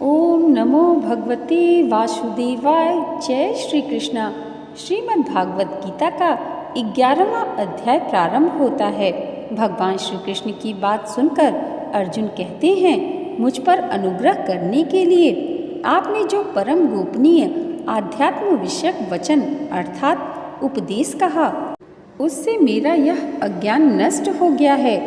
ओम नमो भगवते वासुदेवाय। जय श्री कृष्णा। श्रीमद् भागवत गीता का 11वां अध्याय प्रारंभ होता है। भगवान श्री कृष्ण की बात सुनकर अर्जुन कहते हैं, मुझ पर अनुग्रह करने के लिए आपने जो परम गोपनीय आध्यात्म विषयक वचन अर्थात उपदेश कहा, उससे मेरा यह अज्ञान नष्ट हो गया है।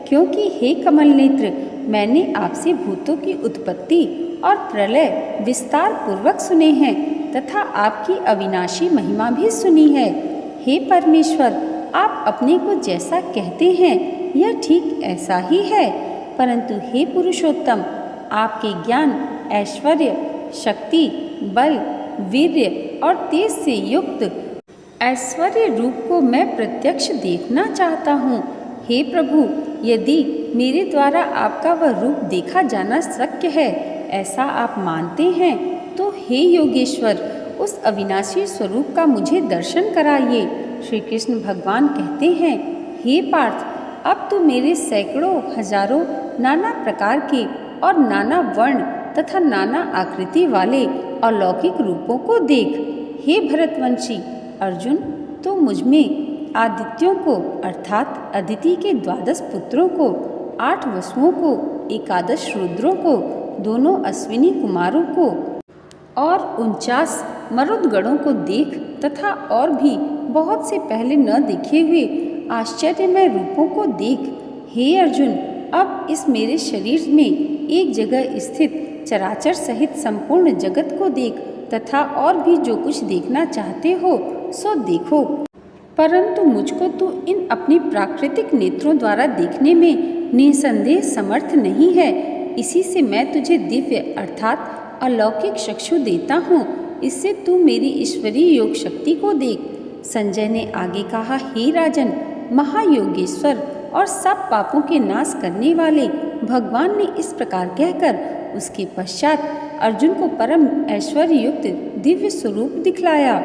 क्योंकि हे कमल नेत्र, मैंने आपसे भूतों की उत्पत्ति और प्रलय विस्तार पूर्वक सुने हैं तथा आपकी अविनाशी महिमा भी सुनी है। हे परमेश्वर, आप अपने को जैसा कहते हैं यह ठीक ऐसा ही है, परंतु हे पुरुषोत्तम, आपके ज्ञान, ऐश्वर्य, शक्ति, बल, वीर्य और तेज से युक्त ऐश्वर्य रूप को मैं प्रत्यक्ष देखना चाहता हूँ। हे प्रभु, यदि मेरे द्वारा आपका वह रूप देखा जाना शक्य है, ऐसा आप मानते हैं, तो हे योगेश्वर, उस अविनाशी स्वरूप का मुझे दर्शन कराइए। श्री कृष्ण भगवान कहते हैं, हे पार्थ, अब तो मेरे सैकड़ों हजारों नाना प्रकार के और नाना वर्ण तथा नाना आकृति वाले अलौकिक रूपों को देख। हे भरतवंशी अर्जुन, तो मुझ में आदित्यों को अर्थात अदिति के 12 पुत्रों को, 8 वसुओं को, 11 रुद्रों को, दोनों अश्विनी कुमारों को और 49 मरुदगणों को देख तथा और भी बहुत से पहले न देखे हुए आश्चर्यमय रूपों को देख। हे अर्जुन, अब इस मेरे शरीर में एक जगह स्थित चराचर सहित संपूर्ण जगत को देख तथा और भी जो कुछ देखना चाहते हो सो देखो, परंतु मुझको तू इन अपने प्राकृतिक नेत्रों द्वारा देखने में निसंदेह समर्थ नहीं है। इसी से मैं तुझे दिव्य अर्थात अलौकिक चक्षु देता हूँ, इससे तू मेरी ईश्वरीय योग शक्ति को देख। संजय ने आगे कहा, हे राजन, महायोगेश्वर और सब पापों के नाश करने वाले भगवान ने इस प्रकार कहकर उसके पश्चात अर्जुन को परम ऐश्वर्य युक्त दिव्य स्वरूप दिखलाया।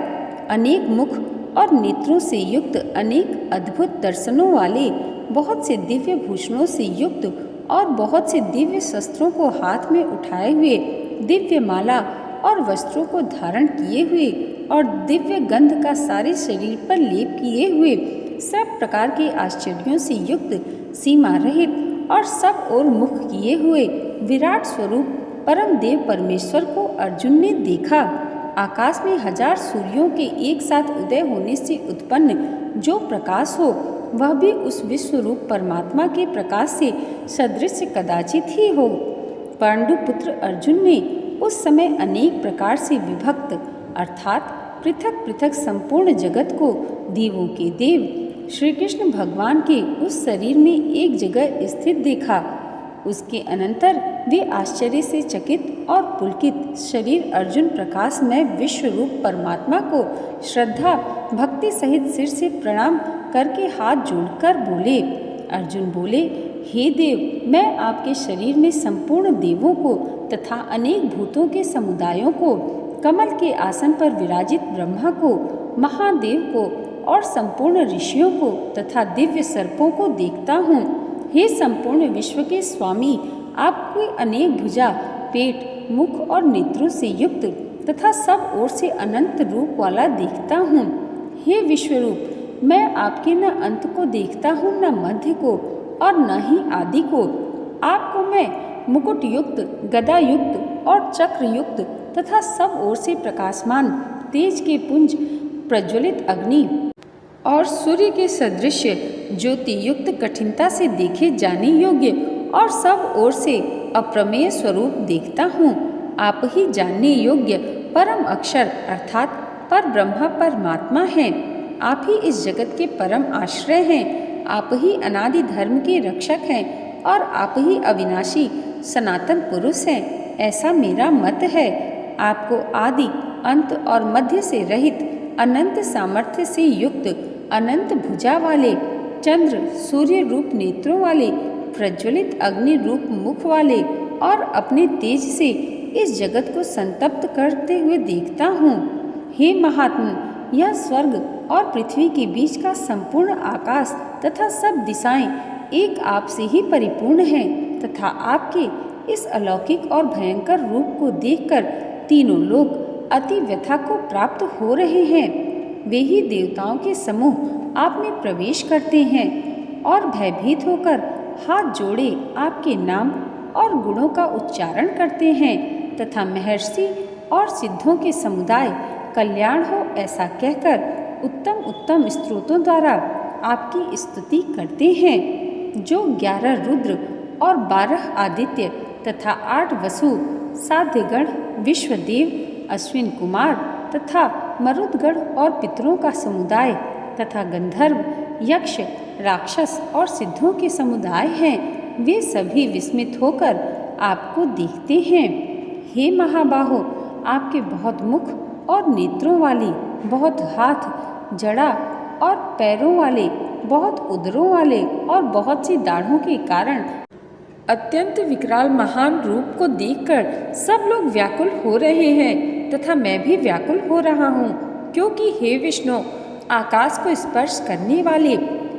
अनेक मुख और नेत्रों से युक्त, अनेक अद्भुत दर्शनों वाले, बहुत से दिव्य भूषणों से युक्त और बहुत से दिव्य शस्त्रों को हाथ में उठाए हुए, दिव्य माला और वस्त्रों को धारण किए हुए और दिव्य गंध का सारे शरीर पर लेप किए हुए, सब प्रकार के आश्चर्यों से युक्त, सीमा रहित और सब ओर मुख किए हुए विराट स्वरूप परम देव परमेश्वर को अर्जुन ने देखा। आकाश में 1000 सूर्यों के एक साथ उदय होने से उत्पन्न जो प्रकाश हो, वह भी उस विश्वरूप परमात्मा के प्रकाश से सदृश कदाचित ही हो। पांडुपुत्र अर्जुन ने उस समय अनेक प्रकार से विभक्त अर्थात पृथक पृथक संपूर्ण जगत को देवों के देव श्री कृष्ण भगवान के उस शरीर में एक जगह स्थित देखा। उसके अनंतर वे आश्चर्य से चकित और पुलकित शरीर अर्जुन प्रकाशमय विश्वरूप परमात्मा को श्रद्धा भक्ति सहित सिर से प्रणाम करके हाथ जोड़कर बोले। अर्जुन बोले, हे देव, मैं आपके शरीर में संपूर्ण देवों को तथा अनेक भूतों के समुदायों को, कमल के आसन पर विराजित ब्रह्मा को, महादेव को और संपूर्ण ऋषियों को तथा दिव्य सर्पों को देखता हूँ। हे संपूर्ण विश्व के स्वामी, आपकी अनेक भुजा, पेट, मुख और नेत्रों से युक्त तथा सब ओर से अनंत रूप वाला देखता हूँ। हे विश्वरूप, मैं आपके न अंत को देखता हूँ, न मध्य को और न ही आदि को। आपको मैं मुकुट युक्त, गदा युक्त और चक्र युक्त तथा सब ओर से प्रकाशमान तेज के पुंज, प्रज्वलित अग्नि और सूर्य के सदृश ज्योति युक्त, कठिनता से देखे जाने योग्य और सब ओर से अप्रमेय स्वरूप देखता हूँ। आप ही जानने योग्य परम अक्षर अर्थात पर ब्रह्मा परमात्मा हैं। आप ही इस जगत के परम आश्रय हैं। आप ही अनादि धर्म के रक्षक हैं और आप ही अविनाशी सनातन पुरुष हैं, ऐसा मेरा मत है। आपको आदि, अंत और मध्य से रहित, अनंत सामर्थ्य से युक्त, अनंत भुजा वाले, चंद्र सूर्य रूप नेत्रों वाले, प्रज्वलित अग्नि रूप मुख वाले और अपने तेज से इस जगत को संतप्त करते हुए देखता हूँ। हे महात्म, यह स्वर्ग और पृथ्वी के बीच का संपूर्ण आकाश तथा सब दिशाएं एक आप से ही परिपूर्ण हैं तथा आपके इस अलौकिक और भयंकर रूप को देखकर तीनों लोग अति व्यथा को प्राप्त हो रहे हैं। वे ही देवताओं के समूह आप में प्रवेश करते हैं और भयभीत होकर हाथ जोड़े आपके नाम और गुणों का उच्चारण करते हैं तथा महर्षि और सिद्धों के समुदाय कल्याण हो ऐसा कहकर उत्तम उत्तम स्तोत्रों द्वारा आपकी स्तुति करते हैं। जो 11 रुद्र और 12 आदित्य तथा 8 वसु, साध्यगण, विश्वदेव, अश्विन कुमार तथा मरुदगण और पितरों का समुदाय तथा गंधर्व, यक्ष, राक्षस और सिद्धों के समुदाय हैं, वे सभी विस्मित होकर आपको देखते हैं। हे महाबाहो, आपके बहुत मुख और नेत्रों वाली, बहुत हाथ, जड़ा और पैरों वाले, बहुत उदरों वाले और बहुत सी दाढ़ों के कारण अत्यंत विकराल महान रूप को देखकर सब लोग व्याकुल हो रहे हैं तथा मैं भी व्याकुल हो रहा हूँ, क्योंकि हे विष्णु, आकाश को स्पर्श करने वाले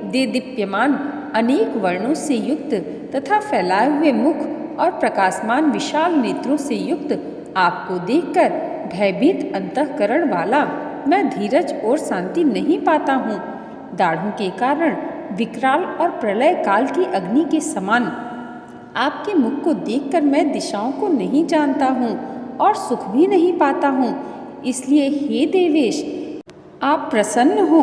देदीप्यमान अनेक वर्णों से युक्त तथा फैलाए हुए मुख और प्रकाशमान विशाल नेत्रों से युक्त आपको देखकर भयभीत अंतःकरण वाला मैं धीरज और शांति नहीं पाता हूँ। दाढ़ों के कारण विकराल और प्रलय काल की अग्नि के समान आपके मुख को देखकर मैं दिशाओं को नहीं जानता हूँ और सुख भी नहीं पाता हूँ। इसलिए हे देवेश, आप प्रसन्न हो।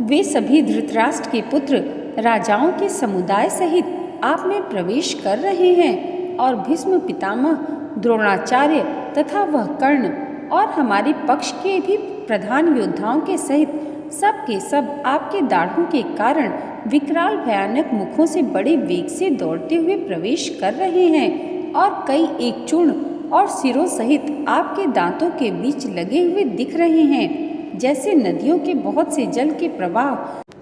वे सभी धृतराष्ट्र के पुत्र राजाओं के समुदाय सहित आप में प्रवेश कर रहे हैं और भीष्म पितामह, द्रोणाचार्य तथा वह कर्ण और हमारे पक्ष के भी प्रधान योद्धाओं के सहित सब के सब आपके दाढ़ों के कारण विकराल भयानक मुखों से बड़े वेग से दौड़ते हुए प्रवेश कर रहे हैं और कई एक चूर्ण और सिरों सहित आपके दांतों के बीच लगे हुए दिख रहे हैं, जैसे नदियों के बहुत से जल के प्रवाह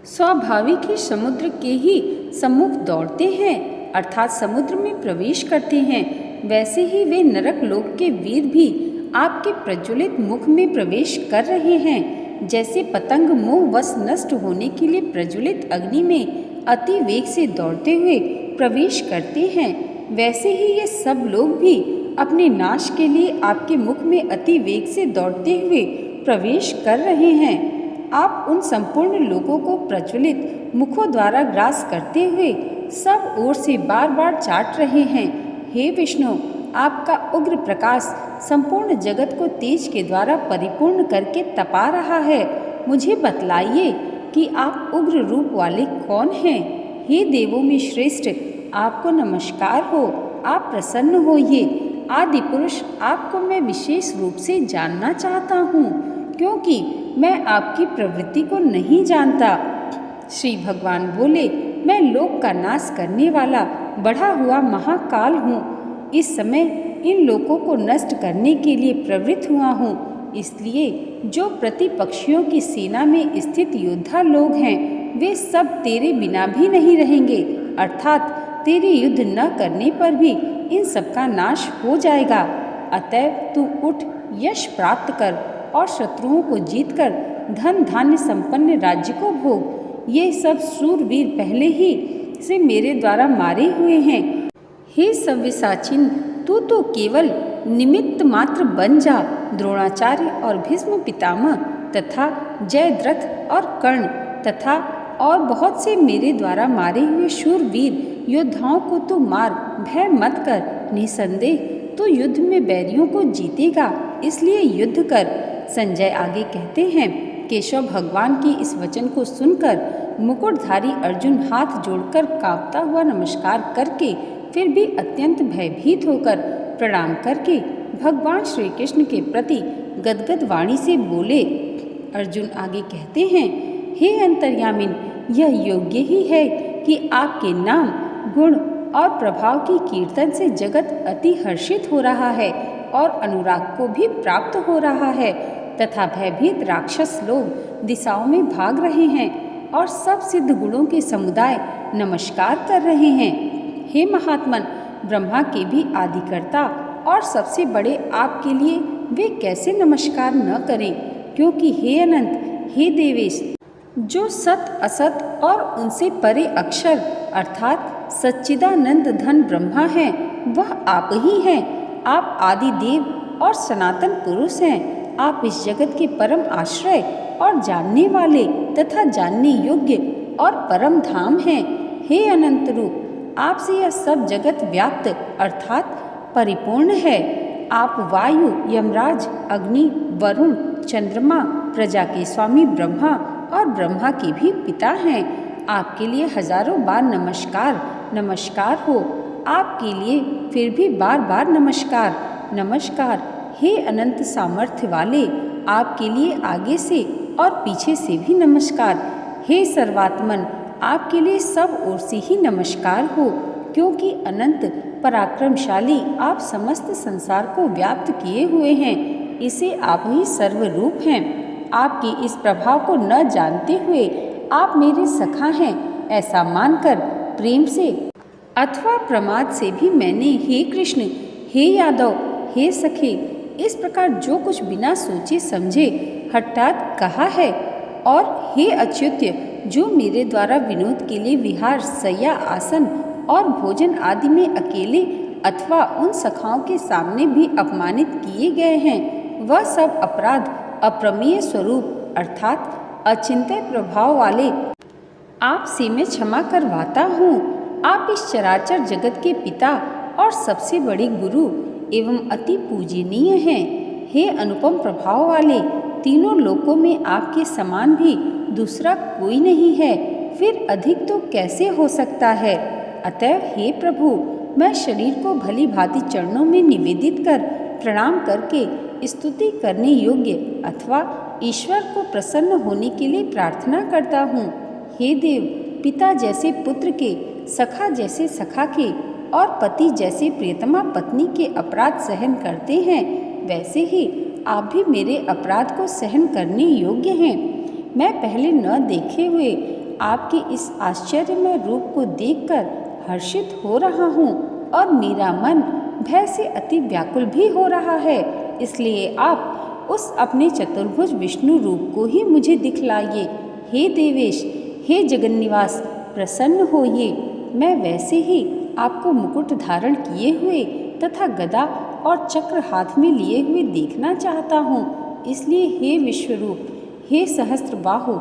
स्वाभाविक ही समुद्र के ही सम्मुख दौड़ते हैं, अर्थात समुद्र में प्रवेश करते हैं। वैसे ही वे नरक लोक के वीर भी आपके प्रज्वलित मुख में प्रवेश कर रहे हैं, जैसे पतंग मोहवश नष्ट होने के लिए प्रज्वलित अग्नि में अति वेग से दौड़ते हुए प्रवेश करते हैं। वैसे ही ये सब लोग भी अपने नाश के लिए आपके मुख में अति वेग से दौड़ते हुए प्रवेश कर रहे हैं। आप उन संपूर्ण लोगों को प्रज्वलित मुखों द्वारा ग्रास करते हुए सब ओर से बार बार चाट रहे हैं। हे विष्णु, आपका उग्र प्रकाश संपूर्ण जगत को तेज के द्वारा परिपूर्ण करके तपा रहा है। मुझे बतलाइए कि आप उग्र रूप वाले कौन हैं? हे देवों में श्रेष्ठ, आपको नमस्कार हो। आप प्रसन्न होइए। आदि पुरुष, आपको मैं विशेष रूप से जानना चाहता हूँ, क्योंकि मैं आपकी प्रवृत्ति को नहीं जानता। श्री भगवान बोले, मैं लोक का नाश करने वाला बढ़ा हुआ महाकाल हूँ। इस समय इन लोकों को नष्ट करने के लिए प्रवृत्त हुआ हूँ। इसलिए जो प्रतिपक्षियों की सेना में स्थित योद्धा लोग हैं, वे सब तेरे बिना भी नहीं रहेंगे, अर्थात तेरे युद्ध न करने पर भी इन सब का नाश हो जाएगा। अतएव तू उठ, यश प्राप्त कर और शत्रुओं को जीतकर धन धान्य संपन्न राज्य को भोग। ये सब शूरवीर पहले ही से मेरे द्वारा मारे हुए हैं। हे सव्यसाचिन, तू तो केवल निमित्त मात्र बन जा। द्रोणाचार्य और भीष्म पितामह तथा जयद्रथ और कर्ण तथा और बहुत से मेरे द्वारा मारे हुए शूरवीर योद्धाओं को तू मार, भय मत कर। निसंदेह तू युद्ध में बैरियों को जीतेगा, इसलिए युद्ध कर। संजय आगे कहते हैं, केशव भगवान के इस वचन को सुनकर मुकुटधारी अर्जुन हाथ जोड़कर कांपता हुआ नमस्कार करके फिर भी अत्यंत भयभीत होकर प्रणाम करके भगवान श्री कृष्ण के प्रति गदगद वाणी से बोले। अर्जुन आगे कहते हैं, हे अंतर्यामिन, यह योग्य ही है कि आपके नाम, गुण और प्रभाव की कीर्तन से जगत अति हर्षित हो रहा है और अनुराग को भी प्राप्त हो रहा है तथा भयभीत राक्षस लोग दिशाओं में भाग रहे हैं और सब सिद्ध गुणों के समुदाय नमस्कार कर रहे हैं। हे महात्मन, ब्रह्मा के भी आदिकर्ता और सबसे बड़े आपके लिए वे कैसे नमस्कार न करें, क्योंकि हे अनंत, हे देवेश, जो सत असत और उनसे परे अक्षर अर्थात सच्चिदानंद धन ब्रह्मा हैं, वह आप ही हैं। आप आदि देव और सनातन पुरुष हैं। आप इस जगत के परम आश्रय और जानने वाले तथा जानने योग्य और परम धाम हैं। हे अनंत रूप, आपसे यह सब जगत व्याप्त अर्थात परिपूर्ण है। आप वायु, यमराज, अग्नि, वरुण, चंद्रमा, प्रजा के स्वामी ब्रह्मा और ब्रह्मा के भी पिता हैं। आपके लिए हजारों बार नमस्कार नमस्कार हो। आपके लिए फिर भी बार बार नमस्कार नमस्कार। हे अनंत सामर्थ्य वाले, आपके लिए आगे से और पीछे से भी नमस्कार। हे सर्वात्मन, आपके लिए सब ओर से ही नमस्कार हो, क्योंकि अनंत पराक्रमशाली आप समस्त संसार को व्याप्त किए हुए हैं। इसे आप ही सर्वरूप हैं। आपके इस प्रभाव को न जानते हुए आप मेरे सखा हैं ऐसा मानकर प्रेम से अथवा प्रमाद से भी मैंने हे कृष्ण, हे यादव, हे सखे, इस प्रकार जो कुछ बिना सोचे समझे हठात कहा है। और हे अच्युत्य, जो मेरे द्वारा विनोद के लिए विहार, शय्या, आसन और भोजन आदि में अकेले अथवा उन सखाओं के सामने भी अपमानित किए गए हैं, वह सब अपराध अप्रमेय स्वरूप अर्थात अचिंत्य प्रभाव वाले आपसे मैं क्षमा करवाता हूँ। आप इस चराचर जगत के पिता और सबसे बड़े गुरु एवं अति पूजनीय हैं। हे अनुपम प्रभाव वाले, तीनों लोकों में आपके समान भी दूसरा कोई नहीं है, फिर अधिक तो कैसे हो सकता है। अतएव हे प्रभु, मैं शरीर को भली भांति चरणों में निवेदित कर प्रणाम करके स्तुति करने योग्य अथवा ईश्वर को प्रसन्न होने के लिए प्रार्थना करता हूँ। हे देव, पिता जैसे पुत्र के, सखा जैसे सखा के और पति जैसे प्रियतमा पत्नी के अपराध सहन करते हैं, वैसे ही आप भी मेरे अपराध को सहन करने योग्य हैं। मैं पहले न देखे हुए आपके इस आश्चर्यमय रूप को देखकर हर्षित हो रहा हूँ और मेरा मन भय से अति व्याकुल भी हो रहा है। इसलिए आप उस अपने चतुर्भुज विष्णु रूप को ही मुझे दिखलाइए। हे देवेश, हे जगन्निवास, प्रसन्न होइए। मैं वैसे ही आपको मुकुट धारण किए हुए तथा गदा और चक्र हाथ में लिए हुए देखना चाहता हूँ। इसलिए हे विश्वरूप, हे सहस्त्रबाहु,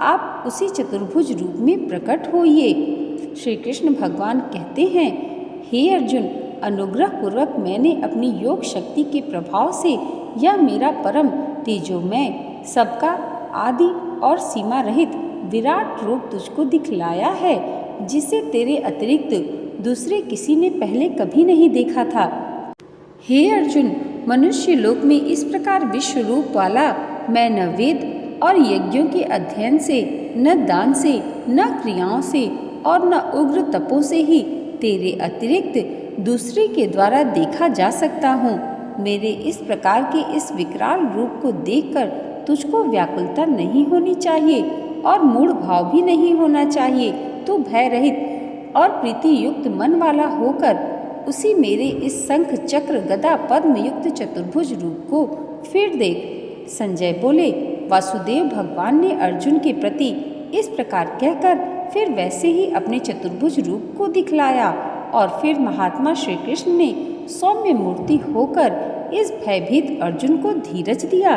आप उसी चतुर्भुज रूप में प्रकट होइए। श्री कृष्ण भगवान कहते हैं, हे अर्जुन, अनुग्रह पूर्वक मैंने अपनी योग शक्ति के प्रभाव से यह मेरा परम तेजोमय, सबका आदि और सीमा रहित विराट रूप तुझको दिखलाया है, जिसे तेरे अतिरिक्त दूसरे किसी ने पहले कभी नहीं देखा था। हे अर्जुन, मनुष्य लोक में इस प्रकार विश्व रूप वाला मैं न वेद और यज्ञों के अध्ययन से, न दान से, न क्रियाओं से और न उग्र तपों से ही तेरे अतिरिक्त दूसरे के द्वारा देखा जा सकता हूँ। मेरे इस प्रकार के इस विकराल रूप को देखकर तुझको व्याकुलता नहीं होनी चाहिए और मूढ़ भाव भी नहीं होना चाहिए। तू भय रहित और प्रीति युक्त मन वाला होकर उसी मेरे इस शंख चक्र गदा पद्म युक्त चतुर्भुज रूप को फिर देख। संजय बोले, वासुदेव भगवान ने अर्जुन के प्रति इस प्रकार कहकर फिर वैसे ही अपने चतुर्भुज रूप को दिखलाया और फिर महात्मा श्री कृष्ण ने सौम्य मूर्ति होकर इस भयभीत अर्जुन को धीरज दिया।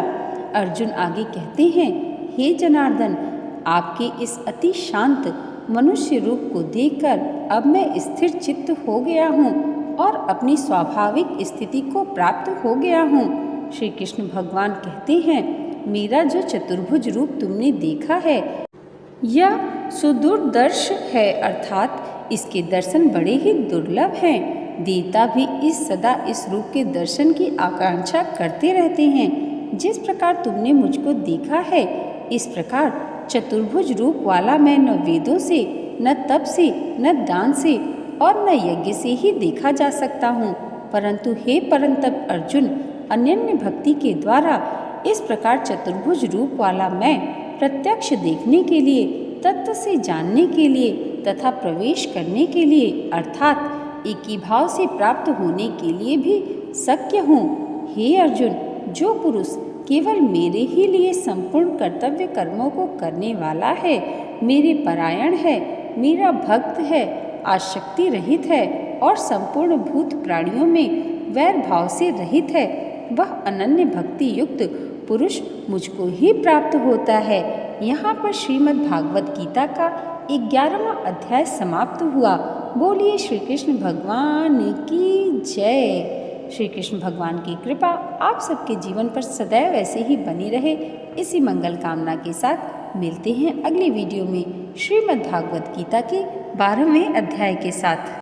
अर्जुन आगे कहते हैं, हे जनार्दन, आपके इस अति शांत मनुष्य रूप को देखकर अब मैं स्थिर चित्त हो गया हूँ और अपनी स्वाभाविक स्थिति को प्राप्त हो गया हूँ। श्री कृष्ण भगवान कहते हैं, मेरा जो चतुर्भुज रूप तुमने देखा है यह सुदुर्दर्श है, अर्थात इसके दर्शन बड़े ही दुर्लभ हैं। देवता भी सदा इस रूप के दर्शन की आकांक्षा करते रहते हैं। जिस प्रकार तुमने मुझको देखा है, इस प्रकार चतुर्भुज रूप वाला मैं न वेदों से, न तप से, न दान से और न यज्ञ से ही देखा जा सकता हूँ। परंतु हे परंतप अर्जुन, अनन्य भक्ति के द्वारा इस प्रकार चतुर्भुज रूप वाला मैं प्रत्यक्ष देखने के लिए, तत्व से जानने के लिए तथा प्रवेश करने के लिए अर्थात एकी भाव से प्राप्त होने के लिए भी शक्य हूँ। हे अर्जुन, जो पुरुष केवल मेरे ही लिए संपूर्ण कर्तव्य कर्मों को करने वाला है, मेरे परायण है, मेरा भक्त है, आसक्ति रहित है और संपूर्ण भूत प्राणियों में वैर भाव से रहित है, वह अनन्य भक्ति युक्त पुरुष मुझको ही प्राप्त होता है। यहाँ पर श्रीमद् भागवत गीता का 11वां अध्याय समाप्त हुआ। बोलिए श्री कृष्ण भगवान की जय। श्री कृष्ण भगवान की कृपा आप सबके जीवन पर सदैव ऐसे ही बनी रहे, इसी मंगल कामना के साथ मिलते हैं अगली वीडियो में श्रीमद् भागवत गीता के 12वें अध्याय के साथ।